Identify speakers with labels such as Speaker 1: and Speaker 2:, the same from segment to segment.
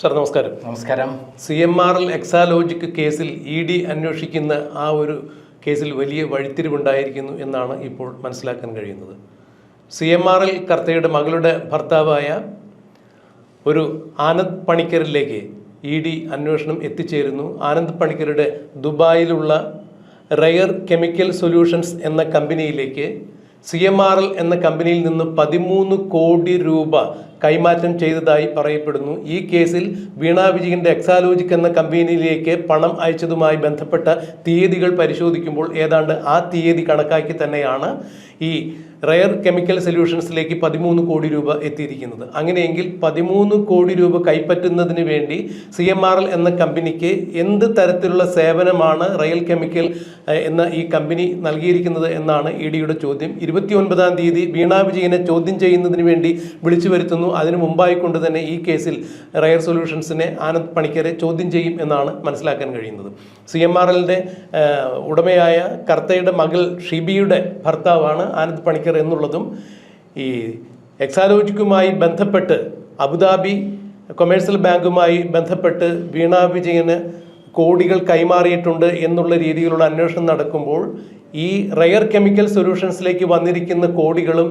Speaker 1: Sir നമസ്കാരം.
Speaker 2: നമസ്കാരം.
Speaker 1: CMRL Exalogic കേസിൽ ED അന്വേഷിക്കുന്ന ആ ഒരു കേസിൽ വലിയ വഴിത്തിരിവുണ്ടായിരിക്കുന്നു എന്നാണ് ഇപ്പോൾ മനസ്സിലാക്കാൻ കഴിയുന്നത്. CMRL കർത്തയുടെ മകളുടെ ഭർത്താവായ ഒരു ആനന്ദ് പണിക്കറിലേക്ക് ED അന്വേഷണം എത്തിച്ചേരുന്നു. ആനന്ദ് പണിക്കരുടെ ദുബായിലുള്ള റയർ കെമിക്കൽ സൊല്യൂഷൻസ് എന്ന കമ്പനിയിലേക്ക് CMRL എന്ന കമ്പനിയിൽ നിന്ന് 13 കോടി രൂപ കൈമാറ്റം ചെയ്തതായി പറയപ്പെടുന്നു. ഈ കേസിൽ വീണ വിജയന്റെ എക്സാലോജിക് എന്ന കമ്പനിയിലേക്ക് പണം അയച്ചതുമായി ബന്ധപ്പെട്ട തീയതികൾ പരിശോധിക്കുമ്പോൾ ഏതാണ്ട് ആ തീയതി കണക്കാക്കി തന്നെയാണ് ഈ റയർ കെമിക്കൽ സൊല്യൂഷൻസിലേക്ക് 13 കോടി രൂപ എത്തിയിരിക്കുന്നത്. അങ്ങനെയെങ്കിൽ 13 കോടി രൂപ കൈപ്പറ്റുന്നതിന് വേണ്ടി CMRL എന്ന കമ്പനിക്ക് എന്ത് തരത്തിലുള്ള സേവനമാണ് റയർ കെമിക്കൽ എന്ന ഈ കമ്പനി നൽകിയിരിക്കുന്നത് എന്നാണ് EDയുടെ ചോദ്യം. 29-ാം തീയതി വീണ വിജയനെ ചോദ്യം ചെയ്യുന്നതിന് വേണ്ടി വിളിച്ചു വരുത്തുന്നു. അതിനു മുമ്പായിക്കൊണ്ട് തന്നെ ഈ കേസിൽ റയർ സൊല്യൂഷൻസിനെ ആനന്ദ് പണിക്കരെ ചോദ്യം ചെയ്യും എന്നാണ് മനസ്സിലാക്കാൻ കഴിയുന്നത്. CMRLന്റെ ഉടമയായ കർത്തയുടെ മകൾ ഷിബിയുടെ ഭർത്താവാണ് ആനന്ദ് പണിക്കർ എന്നുള്ളതും ഈ എക്സാലോജിക്കുമായി ബന്ധപ്പെട്ട് അബുദാബി കൊമേഴ്സ്യൽ ബാങ്കുമായി ബന്ധപ്പെട്ട് വീണ വിജയന് കോടികൾ കൈമാറിയിട്ടുണ്ട് എന്നുള്ള രീതിയിലുള്ള അന്വേഷണം നടക്കുമ്പോൾ ഈ റയർ കെമിക്കൽ സൊല്യൂഷൻസിലേക്ക് വന്നിരിക്കുന്ന കോടികളും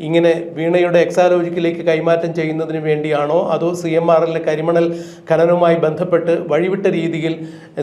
Speaker 1: ഇങ്ങനെ വീണയുടെ എക്സാലോജിക്കിലേക്ക് കൈമാറ്റം ചെയ്യുന്നതിന് വേണ്ടിയാണോ അതോ CMRLിലെ കരിമണൽ ഖനനവുമായി ബന്ധപ്പെട്ട് വഴിവിട്ട രീതിയിൽ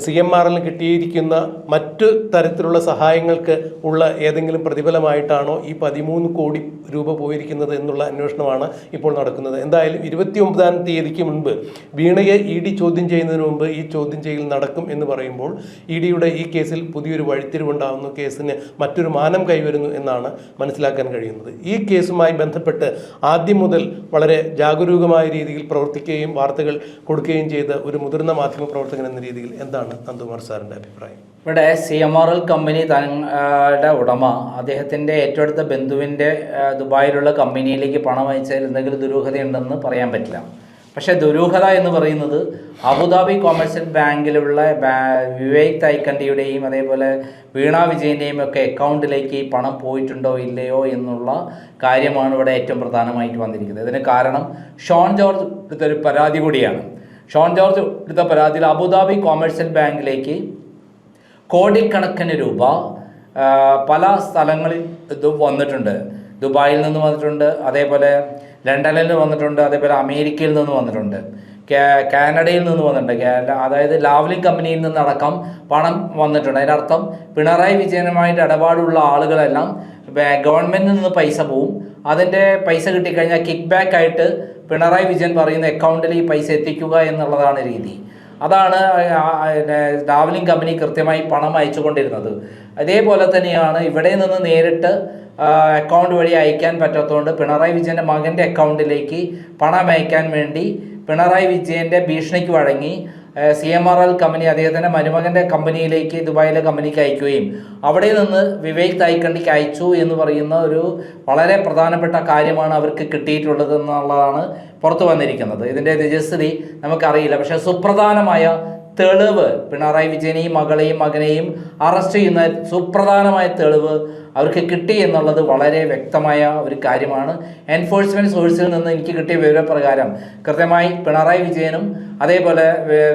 Speaker 1: CMRLിന് കിട്ടിയിരിക്കുന്ന മറ്റു തരത്തിലുള്ള സഹായങ്ങൾക്ക് ഉള്ള ഏതെങ്കിലും പ്രതിഫലമായിട്ടാണോ ഈ 13 കോടി രൂപ പോയിരിക്കുന്നത് എന്നുള്ള അന്വേഷണമാണ് ഇപ്പോൾ നടക്കുന്നത്. എന്തായാലും 29-ാം തീയതിക്ക് മുൻപ് വീണയെ ED ചോദ്യം ചെയ്യുന്നതിന് മുമ്പ് ഈ ചോദ്യം ചെയ്യൽ നടക്കും എന്ന് പറയുമ്പോൾ EDയുടെ ഈ കേസിൽ പുതിയൊരു വഴിത്തിരിവുണ്ടാകുന്നു, കേസിന് മറ്റൊരു മാനം കൈവരുന്നു എന്നാണ് മനസ്സിലാക്കാൻ കഴിയുന്നത്. ഈ കേസുമായി ബന്ധപ്പെട്ട് ആദ്യം മുതൽ വളരെ ജാഗരൂകമായ രീതിയിൽ പ്രവർത്തിക്കുകയും വാർത്തകൾ കൊടുക്കുകയും ചെയ്ത ഒരു മുതിർന്ന മാധ്യമ പ്രവർത്തകൻ എന്ന രീതിയിൽ എന്താണ് നന്ദകുമാർ സാറിൻ്റെ അഭിപ്രായം?
Speaker 2: ഇവിടെ CMRL കമ്പനി തങ്ങളുടെ ഉടമ അദ്ദേഹത്തിൻ്റെ ഏറ്റവും അടുത്ത ബന്ധുവിൻ്റെ ദുബായിലുള്ള കമ്പനിയിലേക്ക് പണം അയച്ചതിൽ എന്തെങ്കിലും ദുരൂഹതയുണ്ടെന്ന് പറയാൻ പറ്റില്ല. പക്ഷേ ദുരൂഹത എന്ന് പറയുന്നത് അബുദാബി കൊമേഴ്സ്യൽ ബാങ്കിലുള്ള വിവേക് തൈക്കണ്ടിയുടെയും അതേപോലെ വീണ വിജയൻ്റെയും ഒക്കെ അക്കൗണ്ടിലേക്ക് പണം പോയിട്ടുണ്ടോ ഇല്ലയോ എന്നുള്ള കാര്യമാണ് ഇവിടെ ഏറ്റവും പ്രധാനമായിട്ട് വന്നിരിക്കുന്നത്. ഇതിന് കാരണം ഷോൺ ജോർജ് എടുത്തൊരു പരാതി കൂടിയാണ്. ഷോൺ ജോർജ് എടുത്ത പരാതിയിൽ അബുദാബി കൊമേഴ്സ്യൽ ബാങ്കിലേക്ക് കോടിക്കണക്കിന് രൂപ പല സ്ഥലങ്ങളിൽ ഇത് വന്നിട്ടുണ്ട്. ദുബായിൽ നിന്ന് വന്നിട്ടുണ്ട്, അതേപോലെ ലണ്ടനിൽ നിന്ന് വന്നിട്ടുണ്ട്, അതേപോലെ അമേരിക്കയിൽ നിന്ന് വന്നിട്ടുണ്ട്, കാനഡയിൽ നിന്ന് വന്നിട്ടുണ്ട്, അതായത് ലാവ്ലിൻ കമ്പനിയിൽ നിന്നടക്കം പണം വന്നിട്ടുണ്ട്. അതിനർത്ഥം പിണറായി വിജയനുമായിട്ട് ഇടപാടുള്ള ആളുകളെല്ലാം ഗവൺമെൻറ്റിൽ നിന്ന് പൈസ പോവും. അതിൻ്റെ പൈസ കിട്ടിക്കഴിഞ്ഞാൽ കിക്ക് ബാക്ക് ആയിട്ട് പിണറായി വിജയൻ പറയുന്ന അക്കൗണ്ടിൽ ഈ പൈസ എത്തിക്കുക എന്നുള്ളതാണ് രീതി. അതാണ് ലാവ്ലിൻ കമ്പനി കൃത്യമായി പണം അയച്ചുകൊണ്ടിരുന്നത്. അതേപോലെ തന്നെയാണ് ഇവിടെ നിന്ന് നേരിട്ട് അക്കൗണ്ട് വഴി അയക്കാൻ പറ്റാത്തതുകൊണ്ട് പിണറായി വിജയൻ്റെ മകൻ്റെ അക്കൗണ്ടിലേക്ക് പണം അയക്കാൻ വേണ്ടി പിണറായി വിജയൻ്റെ ഭീഷണിക്ക് വഴങ്ങി CMRL കമ്പനി അദ്ദേഹത്തിൻ്റെ മരുമകൻ്റെ കമ്പനിയിലേക്ക് ദുബായിലെ കമ്പനിക്ക് അയക്കുകയും അവിടെ നിന്ന് വിവേക് തൈക്കണ്ടിക്ക് അയച്ചു എന്ന് പറയുന്ന ഒരു വളരെ പ്രധാനപ്പെട്ട കാര്യമാണ് അവർക്ക് കിട്ടിയിട്ടുള്ളത് എന്നുള്ളതാണ് പുറത്തു വന്നിരിക്കുന്നത്. ഇതിൻ്റെ നിജസ്ഥിതി നമുക്കറിയില്ല. പക്ഷേ സുപ്രധാനമായ തെളിവ്, പിണറായി വിജയനെയും മകളെയും മകനെയും അറസ്റ്റ് ചെയ്യുന്ന സുപ്രധാനമായ തെളിവ് അവർക്ക് കിട്ടി എന്നുള്ളത് വളരെ വ്യക്തമായ ഒരു കാര്യമാണ്. എൻഫോഴ്സ്മെൻറ്റ് സോഴ്സിൽ നിന്ന് എനിക്ക് കിട്ടിയ വിവരപ്രകാരം കൃത്യമായി പിണറായി വിജയനും അതേപോലെ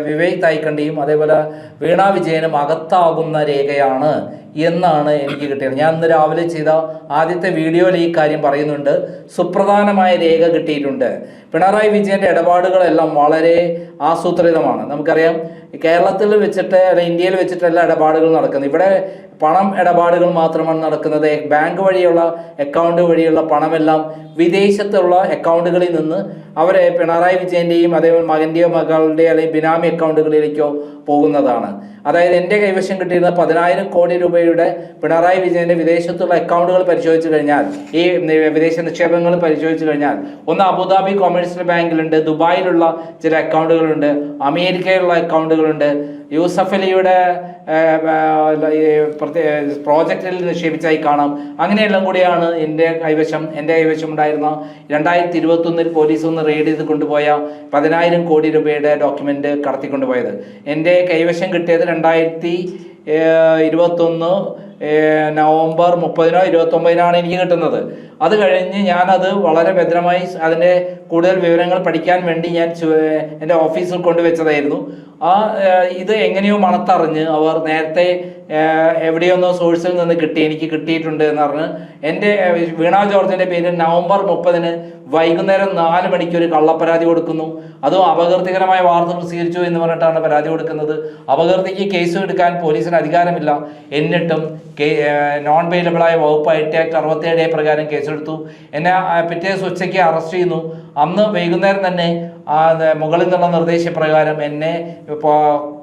Speaker 2: വിവേക് തൈക്കണ്ടിയും അതേപോലെ വീണ വിജയനും അകത്താകുന്ന രേഖയാണ് എന്നാണ് എനിക്ക് കിട്ടിയത്. ഞാൻ ഇന്ന് രാവിലെ ചെയ്ത ആദ്യത്തെ വീഡിയോയിൽ ഈ കാര്യം പറയുന്നുണ്ട്. സുപ്രധാനമായ രേഖ കിട്ടിയിട്ടുണ്ട്. പിണറായി വിജയൻ്റെ ഇടപാടുകളെല്ലാം വളരെ ആസൂത്രിതമാണ്. നമുക്കറിയാം കേരളത്തിൽ വെച്ചിട്ട് അല്ല ഇന്ത്യയിൽ വെച്ചിട്ടല്ല ഇടപാടുകൾ നടക്കുന്നത്. ഇവിടെ പണം ഇടപാടുകൾ മാത്രമാണ് നടക്കുന്നത്. ബാങ്ക് വഴിയുള്ള അക്കൗണ്ട് വഴിയുള്ള പണമെല്ലാം വിദേശത്തുള്ള അക്കൗണ്ടുകളിൽ നിന്ന് അവരെ പിണറായി വിജയൻ്റെയും അതേപോലെ മകൻ്റെയോ മകളുടെയോ അല്ലെങ്കിൽ ബിനാമി അക്കൗണ്ടുകളിലേക്കോ പോകുന്നതാണ്. അതായത് എൻ്റെ കൈവശം കിട്ടിയിരുന്ന 10,000 കോടി രൂപയുടെ പിണറായി വിജയൻ്റെ വിദേശത്തുള്ള അക്കൗണ്ടുകൾ പരിശോധിച്ച് കഴിഞ്ഞാൽ, ഈ വിദേശ നിക്ഷേപങ്ങൾ പരിശോധിച്ച് കഴിഞ്ഞാൽ, ഒന്ന് അബുദാബി കൊമേഴ്സ്യൽ ബാങ്കിലുണ്ട്, ദുബായിലുള്ള ചില അക്കൗണ്ടുകളുണ്ട്, അമേരിക്കയിലുള്ള അക്കൗണ്ടുകളുണ്ട്, യൂസഫ് അലിയുടെ പ്രോജക്റ്റിൽ നിക്ഷേപിച്ചായി കാണാം. അങ്ങനെയെല്ലാം കൂടിയാണ് എൻ്റെ കൈവശം ഉണ്ടായിരുന്ന 2021 പോലീസ് ഒന്ന് റെയ്ഡ് ചെയ്ത് കൊണ്ടുപോയ 10,000 കോടി രൂപയുടെ ഡോക്യുമെൻ്റ് കടത്തിക്കൊണ്ടുപോയത്. എൻ്റെ കൈവശം കിട്ടിയത് 2021 നവംബർ 30-നോ 29-നോ എനിക്ക് കിട്ടുന്നത്. അത് കഴിഞ്ഞ് ഞാനത് വളരെ ഭദ്രമായി അതിൻ്റെ കൂടുതൽ വിവരങ്ങൾ പഠിക്കാൻ വേണ്ടി ഞാൻ എൻ്റെ ഓഫീസിൽ കൊണ്ടുവച്ചതായിരുന്നു. ഇത് എങ്ങനെയോ മണത്തറിഞ്ഞ് അവർ നേരത്തെ എവിടെയൊന്നോ സോഴ്സിൽ നിന്ന് എനിക്ക് കിട്ടിയിട്ടുണ്ട് എന്ന് പറഞ്ഞ് എൻ്റെ വീണ ജോർജിൻ്റെ പേരിൽ നവംബർ 30-ന് വൈകുന്നേരം 4 മണിക്ക് ഒരു കള്ളപ്പരാതി കൊടുക്കുന്നു. അതും അപകീർത്തികരമായ വാർത്ത പ്രസിദ്ധീകരിച്ചു എന്ന് പറഞ്ഞിട്ടാണ് പരാതി കൊടുക്കുന്നത്. അപകീർത്തിക്ക് കേസ് എടുക്കാൻ പോലീസിന് അധികാരമില്ല. എന്നിട്ടും നോൺ ബെയിലബിളായ വകുപ്പ് ഐടി ആക്ട് 67A പ്രകാരം കേസെടുത്തു. എന്നെ പിറ്റേ ദിവസം ഉച്ചയ്ക്ക് അറസ്റ്റ് ചെയ്യുന്നു. അന്ന് വൈകുന്നേരം തന്നെ മുകളിൽ നിന്നുള്ള നിർദ്ദേശപ്രകാരം എന്നെ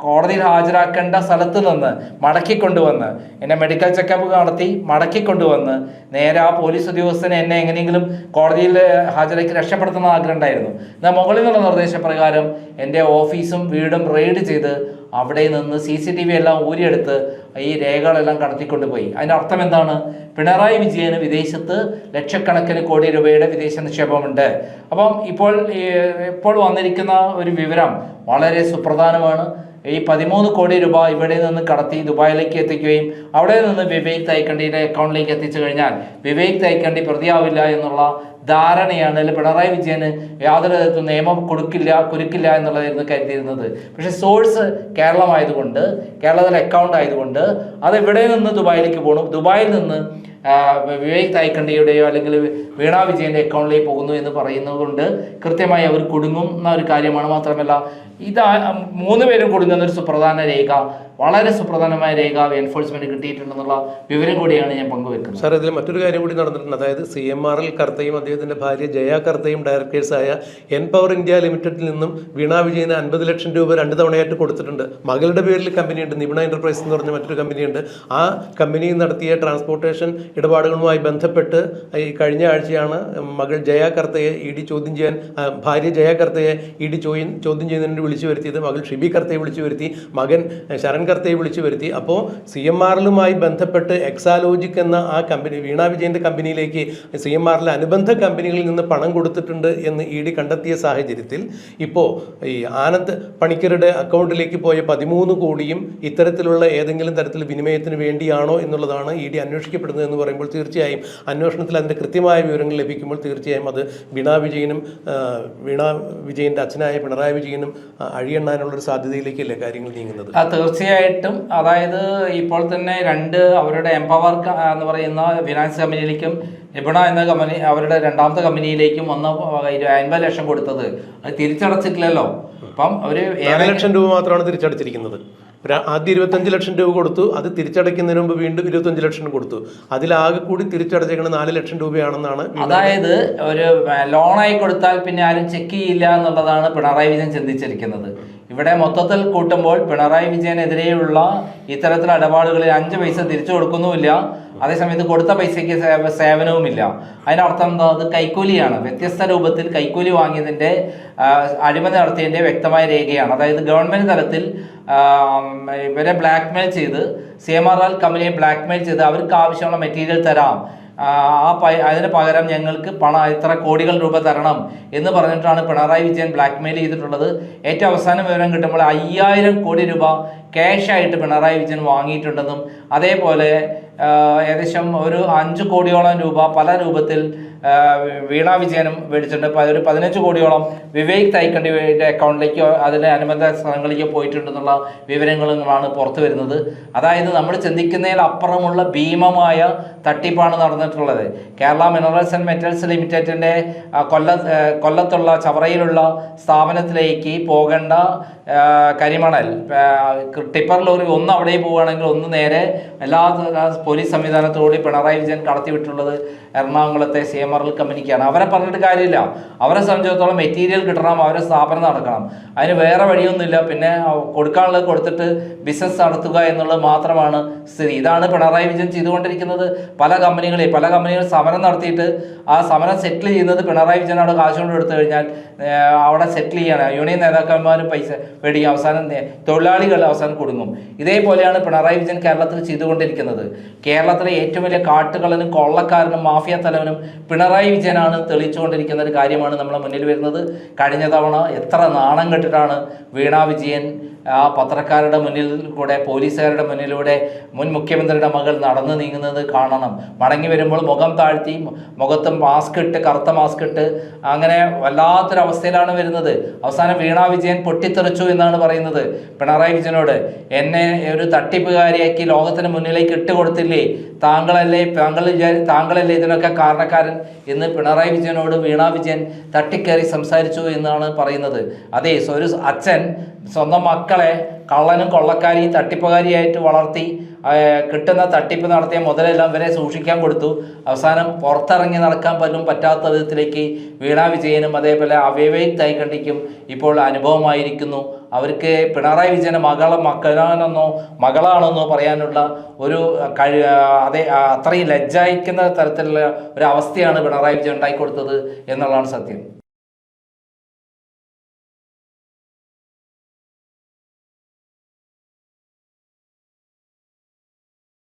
Speaker 2: കോടതിയിൽ ഹാജരാക്കേണ്ട സ്ഥലത്ത് നിന്ന് മടക്കിക്കൊണ്ടുവന്ന് എന്നെ മെഡിക്കൽ ചെക്കപ്പ് നടത്തി മടക്കിക്കൊണ്ടുവന്ന് നേരെ ആ പോലീസ് ഉദ്യോഗസ്ഥനെ എന്നെ എങ്ങനെയെങ്കിലും കോടതിയിൽ ഹാജരാക്കി രക്ഷപ്പെടുത്തുന്ന ആഗ്രഹം ഉണ്ടായിരുന്നു. എന്നാൽ മുകളിൽ നിന്നുള്ള നിർദ്ദേശപ്രകാരം എൻ്റെ ഓഫീസും വീടും റെയ്ഡ് ചെയ്ത് അവിടെ നിന്ന് CCTV എല്ലാം ഊരിയെടുത്ത് ഈ രേഖകളെല്ലാം കടത്തിക്കൊണ്ടുപോയി. അതിൻ്റെ അർത്ഥം എന്താണ്? പിണറായി വിജയന് വിദേശത്ത് ലക്ഷക്കണക്കിന് കോടി രൂപയുടെ വിദേശ നിക്ഷേപമുണ്ട്. അപ്പം ഇപ്പോൾ വന്നിരിക്കുന്ന ഒരു വിവരം വളരെ സുപ്രധാനമാണ്. ഈ 13 കോടി രൂപ ഇവിടെ നിന്ന് കടത്തി ദുബായിലേക്ക് എത്തിക്കുകയും അവിടെ നിന്ന് വിവേക് തൈക്കണ്ടിയുടെ അക്കൗണ്ടിലേക്ക് എത്തിച്ചു കഴിഞ്ഞാൽ വിവേക് തൈക്കണ്ടി പ്രതിയാവില്ല എന്നുള്ള ധാരണയാണ്. അല്ലെങ്കിൽ പിണറായി വിജയന് യാതൊരു തരത്തിലും നിയമം കുരുക്കില്ല എന്നുള്ളതായിരുന്നു കരുതിയിരുന്നത്. പക്ഷെ സോഴ്സ് കേരളമായതുകൊണ്ട്, കേരളത്തിലെ അക്കൗണ്ട് ആയതുകൊണ്ട് അത് ഇവിടെ നിന്ന് ദുബായിലേക്ക് പോകണം. ദുബായിൽ നിന്ന് വിവേക് തൈക്കണ്ടിയുടെയോ അല്ലെങ്കിൽ വീണ വിജയൻ്റെ അക്കൗണ്ടിലേക്ക് പോകുന്നു എന്ന് പറയുന്നത് കൊണ്ട് കൃത്യമായി അവർ കുടുങ്ങുന്ന ഒരു കാര്യമാണ്. മാത്രമല്ല ഇത് 3 പേരും കുടുങ്ങുന്ന ഒരു സുപ്രധാന രേഖ, വളരെ സുപ്രധാനമായ രേഖ എൻഫോഴ്സ്മെന്റ് കിട്ടിയിട്ടുണ്ടെന്നുള്ള വിവരം കൂടിയാണ് ഞാൻ പങ്കുവെക്കുന്നത്.
Speaker 1: സാർ, ഇതിൽ മറ്റൊരു കാര്യം കൂടി നടന്നിട്ടുണ്ട്. അതായത് CMRL കർത്തയും അദ്ദേഹത്തിൻ്റെ ഭാര്യ ജയ കർത്തയും ഡയറക്ടേഴ്സായ എൻപവർ ഇന്ത്യ ലിമിറ്റഡിൽ നിന്നും വീണ വിജയന് 50 ലക്ഷം രൂപ 2 തവണയായിട്ട് കൊടുത്തിട്ടുണ്ട്. മകളുടെ പേരിൽ കമ്പനിയുണ്ട്, നിപുണ എൻ്റർപ്രൈസ് എന്ന് പറഞ്ഞ മറ്റൊരു കമ്പനിയുണ്ട്. ആ കമ്പനി നടത്തിയ ട്രാൻസ്പോർട്ടേഷൻ ഇടപാടുകളുമായി ബന്ധപ്പെട്ട് ഈ കഴിഞ്ഞ ആഴ്ചയാണ് മകൾ ജയ കർത്തയെ ഭാര്യ ജയ കർത്തയെ ചോദ്യം ചെയ്യുന്നതിന് വിളിച്ചു വരുത്തിയത്. മകൾ ഷിബി കർത്തയെ വിളിച്ചു വരുത്തി, മകൻ ശരൺ കർത്തയെ വിളിച്ചു വരുത്തി. അപ്പോൾ CMRLുമായി ബന്ധപ്പെട്ട് എക്സാലോജിക് എന്ന ആ കമ്പനി, വീണ വിജയൻ്റെ കമ്പനിയിലേക്ക് CMRL അനുബന്ധ കമ്പനികളിൽ നിന്ന് പണം കൊടുത്തിട്ടുണ്ട് എന്ന് ED കണ്ടെത്തിയ സാഹചര്യത്തിൽ ഇപ്പോൾ ഈ ആനന്ദ് പണിക്കരുടെ അക്കൗണ്ടിലേക്ക് പോയ 13 കോടിയും ഇത്തരത്തിലുള്ള ഏതെങ്കിലും തരത്തിൽ വിനിമയത്തിന് വേണ്ടിയാണോ എന്നുള്ളതാണ് ED അന്വേഷിക്കപ്പെടുന്നത് എന്ന് പറയുമ്പോൾ തീർച്ചയായും അന്വേഷണത്തിൽ അതിൻ്റെ കൃത്യമായ വിവരങ്ങൾ ലഭിക്കുമ്പോൾ തീർച്ചയായും അത് വീണ വിജയൻ്റെ അച്ഛനായ പിണറായി വിജയനും അഴിയെണ്ണാനുള്ളൊരു സാധ്യതയിലേക്കല്ലേ കാര്യങ്ങൾ നീങ്ങുന്നത്?
Speaker 2: തീർച്ചയായിട്ടും. അതായത് ഇപ്പോൾ തന്നെ അവരുടെ എംപവർ എന്ന് പറയുന്ന ഫിനാൻസ് കമ്പനിയിലേക്കും നിപുണ എന്ന കമ്പനി അവരുടെ രണ്ടാമത്തെ കമ്പനിയിലേക്കും 50 ലക്ഷം കൊടുത്തത് അത് തിരിച്ചടച്ചിട്ടില്ലല്ലോ. അപ്പം ഒരു
Speaker 1: 7 ലക്ഷം രൂപ മാത്രമാണ് തിരിച്ചടച്ചിരിക്കുന്നത്. ആദ്യം 25 ലക്ഷം രൂപ കൊടുത്തു, അത് തിരിച്ചടയ്ക്കുന്നതിന് മുമ്പ് വീണ്ടും 25 ലക്ഷം കൊടുത്തു. അതിലാകെ കൂടി തിരിച്ചടച്ചേക്കുന്നത് 4 ലക്ഷം രൂപയാണെന്നാണ്. അതായത്
Speaker 2: ഒരു ലോണായി കൊടുത്താൽ പിന്നെ ആരും ചെക്ക് ചെയ്യില്ല എന്നുള്ളതാണ് പിണറായി വിജയൻ ചിന്തിച്ചിരിക്കുന്നത്. ഇവിടെ മൊത്തത്തിൽ കൂട്ടുമ്പോൾ പിണറായി വിജയനെതിരെയുള്ള ഇത്തരത്തിലുള്ള ഇടപാടുകളിൽ 5 പൈസ തിരിച്ചു കൊടുക്കുന്നുമില്ല, അതേസമയത്ത് കൊടുത്ത പൈസയ്ക്ക് സേവനവുമില്ല. അതിനർത്ഥം എന്താ? അത് കൈക്കൂലിയാണ്. വ്യത്യസ്ത രൂപത്തിൽ കൈക്കൂലി വാങ്ങിയതിൻ്റെ അഴിമതി നടത്തിയതിൻ്റെ വ്യക്തമായ രേഖയാണ്. അതായത് ഗവൺമെൻറ് തലത്തിൽ ഇവരെ ബ്ലാക്ക്മെയിൽ ചെയ്ത്, CMRL കമ്പനിയെ ബ്ലാക്ക്മെയിൽ ചെയ്ത് അവർക്ക് ആവശ്യമുള്ള മെറ്റീരിയൽ തരാം, അതിന് പകരം ഞങ്ങൾക്ക് ഇത്ര കോടികൾ രൂപ തരണം എന്ന് പറഞ്ഞിട്ടാണ് പിണറായി വിജയൻ ബ്ലാക്ക്മെയിൽ ചെയ്തിട്ടുള്ളത്. ഏറ്റവും അവസാനം വിവരം കിട്ടുമ്പോൾ 5000 കോടി രൂപ ക്യാഷായിട്ട് പിണറായി വിജയൻ വാങ്ങിയിട്ടുണ്ടെന്നും അതേപോലെ ഏകദേശം ഒരു 5 കോടിയോളം രൂപ പല രൂപത്തിൽ വീണ വിജയനും മേടിച്ചിട്ടുണ്ട്. ഒരു 15 കോടിയോളം വിവേക് തൈക്കണ്ടിയുടെ അക്കൗണ്ടിലേക്ക് അതിൻ്റെ അനുബന്ധ സ്ഥലങ്ങളിലേക്ക് പോയിട്ടുണ്ടെന്നുള്ള വിവരങ്ങളുമാണ് പുറത്തു വരുന്നത്. അതായത് നമ്മൾ ചിന്തിക്കുന്നതിൽ അപ്പുറമുള്ള ഭീമമായ തട്ടിപ്പാണ് നടന്നിട്ടുള്ളത്. കേരള മിനറൽസ് ആൻഡ് മെറ്റൽസ് ലിമിറ്റഡിൻ്റെ കൊല്ലത്തുള്ള ചവറയിലുള്ള സ്ഥാപനത്തിലേക്ക് പോകേണ്ട കരിമണൽ ടിപ്പർ ലോറി ഒന്ന് അവിടെ പോവുകയാണെങ്കിൽ ഒന്ന് നേരെ എല്ലാ പോലീസ് സംവിധാനത്തോടുകൂടി പിണറായി വിജയൻ കടത്തിവിട്ടുള്ളത് എറണാകുളത്തെ CMRL കമ്പനിക്കാണ്. അവരെ പറഞ്ഞിട്ട് കാര്യമില്ല. അവരെ സംബന്ധിച്ചിടത്തോളം മെറ്റീരിയൽ കിട്ടണം, അവരെ സ്ഥാപനം നടക്കണം, അതിന് വേറെ വഴിയൊന്നുമില്ല. പിന്നെ കൊടുക്കാനുള്ളത് കൊടുത്തിട്ട് ബിസിനസ് നടത്തുക എന്നുള്ളത് മാത്രമാണ് സ്ഥിതി. ഇതാണ് പിണറായി വിജയൻ ചെയ്തുകൊണ്ടിരിക്കുന്നത്. പല കമ്പനികൾ സമരം നടത്തിയിട്ട് ആ സമരം സെറ്റിൽ ചെയ്യുന്നത് പിണറായി വിജയൻ അവിടെ കാശ് കൊണ്ട് എടുത്തു കഴിഞ്ഞാൽ അവിടെ സെറ്റിൽ ചെയ്യാണ്. യൂണിയൻ നേതാക്കന്മാരും പൈസ മേടിക്കും, അവസാനം തൊഴിലാളികൾ അവസാനം കൊടുങ്ങും. ഇതേപോലെയാണ് പിണറായി വിജയൻ കേരളത്തിൽ ചെയ്തുകൊണ്ടിരിക്കുന്നത്. കേരളത്തിലെ ഏറ്റവും വലിയ കാട്ടുകളനും കൊള്ളക്കാരനും മാഫിയ തലവനും പിണറായി വിജയനാണ് തെളിയിച്ചുകൊണ്ടിരിക്കുന്ന ഒരു കാര്യമാണ് നമ്മളെ മുന്നിൽ വരുന്നത്. കഴിഞ്ഞ തവണ എത്ര നാണം കെട്ടിട്ടാണ് വീണ വിജയൻ ആ പത്രക്കാരുടെ മുന്നിൽ കൂടെ, പോലീസുകാരുടെ മുന്നിലൂടെ മുൻ മുഖ്യമന്ത്രിയുടെ മകൾ നടന്നു നീങ്ങുന്നത് കാണണം. മടങ്ങി വരുമ്പോൾ മുഖം താഴ്ത്തി, മുഖത്തും മാസ്ക് ഇട്ട്, കറുത്ത മാസ്ക് ഇട്ട്, അങ്ങനെ വല്ലാത്തൊരവസ്ഥയിലാണ് വരുന്നത്. അവസാനം വീണ വിജയൻ പൊട്ടിത്തെറിച്ചു എന്നാണ് പറയുന്നത് പിണറായി വിജയനോട്. എന്നെ ഒരു തട്ടിപ്പുകാരിയാക്കി ലോകത്തിന് മുന്നിലേക്ക് ഇട്ടുകൊടുത്തില്ലേ, താങ്കളല്ലേ ഇതിനൊക്കെ കാരണക്കാരൻ എന്ന് പിണറായി വിജയനോട് വീണ വിജയൻ തട്ടിക്കയറി സംസാരിച്ചു എന്നാണ് പറയുന്നത്. അതെ, ഒരു അച്ഛൻ സ്വന്തം മക്കളെ കള്ളനും കൊള്ളക്കാരിയും തട്ടിപ്പുകാരിയായിട്ട് വളർത്തി കിട്ടുന്ന തട്ടിപ്പ് നടത്തിയ മുതലെല്ലാം വരെ സൂക്ഷിക്കാൻ കൊടുത്തു. അവസാനം പുറത്തിറങ്ങി നടക്കാൻ പോലും പറ്റാത്ത വിധത്തിലേക്ക് വീണ വിജയനും അതേപോലെ അവ്യവയുക്തായി കണ്ടിക്കും ഇപ്പോൾ അനുഭവമായിരിക്കുന്നു. അവർക്ക് പിണറായി വിജയന് മകളാണെന്നോ പറയാനുള്ള ഒരു അത്രയും ലജ്ജായിക്കുന്ന തരത്തിലുള്ള ഒരു അവസ്ഥയാണ് പിണറായി വിജയൻ ഉണ്ടായിക്കൊടുത്തത് എന്നുള്ളതാണ് സത്യം.